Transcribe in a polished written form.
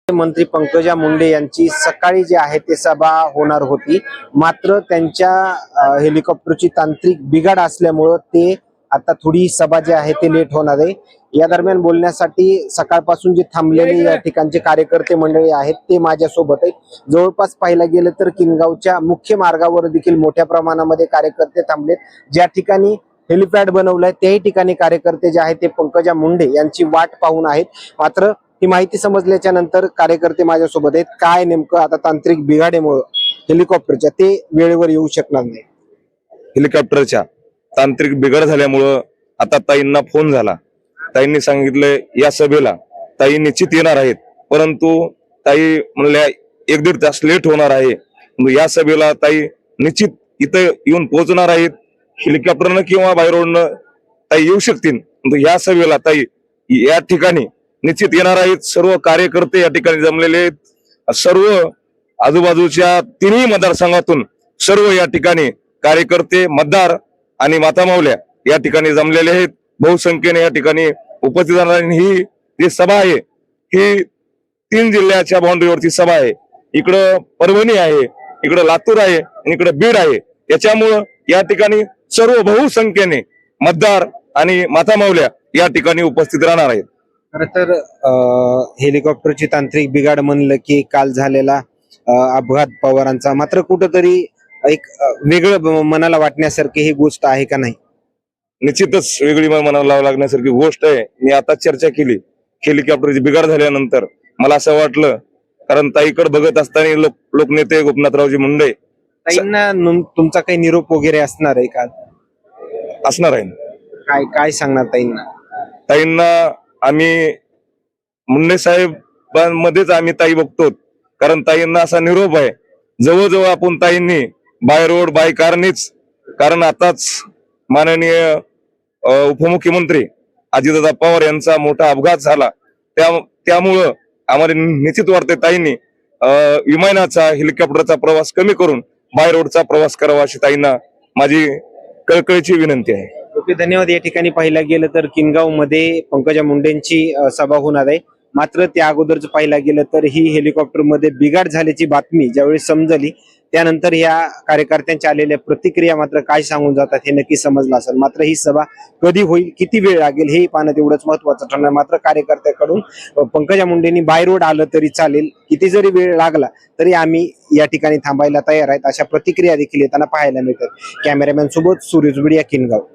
मंत्री पंकजा मुंडे यांची सकाळी जी आहे ते सभा होणार होती, मात्र त्यांच्या हेलिकॉप्टरची तांत्रिक बिघाड असल्यामुळे ते आता थोडी सभा जी आहे ते लेट होणार आहे। या दरम्यान बोलण्यासाठी सकाळपासून जे थांबलेले या ठिकाणचे कार्यकर्ते मंडळी आहेत ते माझ्या सोबत आहेत। जवळपास पाहायला गेलं तर किनगावच्या मुख्य मार्गावर देखील मोठ्या प्रमाणामध्ये कार्यकर्ते थांबलेत। ज्या ठिकाणी हेलिपॅड बनवलंय त्याही ठिकाणी कार्यकर्ते जे आहेत ते पंकजा मुंडे यांची वाट पाहून आहेत। मात्र ही माहिती समजल्याच्या नंतर कार्यकर्ते माझ्यासोबत आहेत। काय नेमकं आता तांत्रिक बिघाडीमुळे हेलिकॉप्टरच्या ते वेळेवर येऊ शकणार नाही। हेलिकॉप्टरच्या तांत्रिक बिघाड झाल्यामुळं आता ताईंना फोन झाला। ताईंनी सांगितलं या सभेला ताई निश्चित येणार आहेत, परंतु ताई म्हणल्या 1-1.5 तास लेट होणार आहे। या सभेला ताई निश्चित इथं येऊन पोहोचणार आहेत। हेलिकॉप्टरनं किंवा बाय रोडनं ताई येऊ शकतील, परंतु या सभेला ताई या ठिकाणी निश्चित येणार आहेत। सर्व कार्यकर्ते या ठिकाणी जमलेले आहेत। सर्व आजूबाजूच्या तिन्ही मतदारसंघातून सर्व या ठिकाणी कार्यकर्ते, मतदार आणि मातामावल्या या ठिकाणी जमलेले आहेत। बहुसंख्येने या ठिकाणी उपस्थित राहणार। ही जी सभा आहे ही 3 जिल्ह्याच्या बाउंड्रीवरची सभा आहे। इकडं परभणी आहे, इकडं लातूर आहे आणि इकडं बीड आहे। याच्यामुळं या ठिकाणी सर्व बहुसंख्येने मतदार आणि मातामावल्या या ठिकाणी उपस्थित राहणार आहेत। खरं तर हेलिकॉप्टरची तांत्रिक बिघाड म्हणलं की काल झालेला अपघात पवारांचा, मात्र कुठंतरी एक वेगळं मनाला वाटण्यासारखी ही गोष्ट आहे का नाही? निश्चितच वेगळी मनाला लावावं लागण्यासारखी गोष्ट आहे। मी आता चर्चा केली हेलिकॉप्टरची बिघाड झाल्यानंतर मला असं वाटलं, कारण ताईकडे बघत असताना लोकनेते गोपीनाथरावजी मुंडे ताईंना तुमचा काही निरोप वगैरे असणार आहे का? असणार आहे। काय काय सांगणार ताईंना? ताईंना आम्ही मुंडे साहेबांमध्येच आम्ही ताई बघतो, कारण ताईंना असा निरोप आहे जवळजवळ आपण ताईंनी बाय रोड बाय कारनीच, कारण आताच माननीय उपमुख्यमंत्री अजितदादा पवार यांचा मोठा अपघात झाला, त्यामुळं आम्हाला निश्चित वाटते ताईंनी विमानाचा हेलिकॉप्टरचा प्रवास कमी करून बाय रोडचा प्रवास करावा अशी ताईंना माझी कळकळीची विनंती आहे। ओके, धन्यवाद। या ठिकाणी पाहायला गेलं तर किनगाव मध्ये पंकजा मुंडेंची सभा होणार आहे, मात्र त्या अगोदरच पाहायला गेलं तर ही हेलिकॉप्टर मध्ये बिघाड झाल्याची बातमी ज्यावेळी समजली त्यानंतर या कार्यकर्त्यांच्या आलेल्या प्रतिक्रिया मात्र काय सांगून जातात हे नक्की समजलं असेल। मात्र ही सभा कधी होईल, किती वेळ लागेल हे पाहणं तेवढंच महत्वाचं ठरणार। मात्र कार्यकर्त्याकडून पंकजा मुंडेंनी बाय रोड आलं तरी चालेल, किती जरी वेळ लागला तरी आम्ही या ठिकाणी थांबायला तयार आहेत, अशा प्रतिक्रिया देखील येताना पाहायला मिळतात। कॅमेरामॅन सोबत सूरज बिडिया, किनगाव।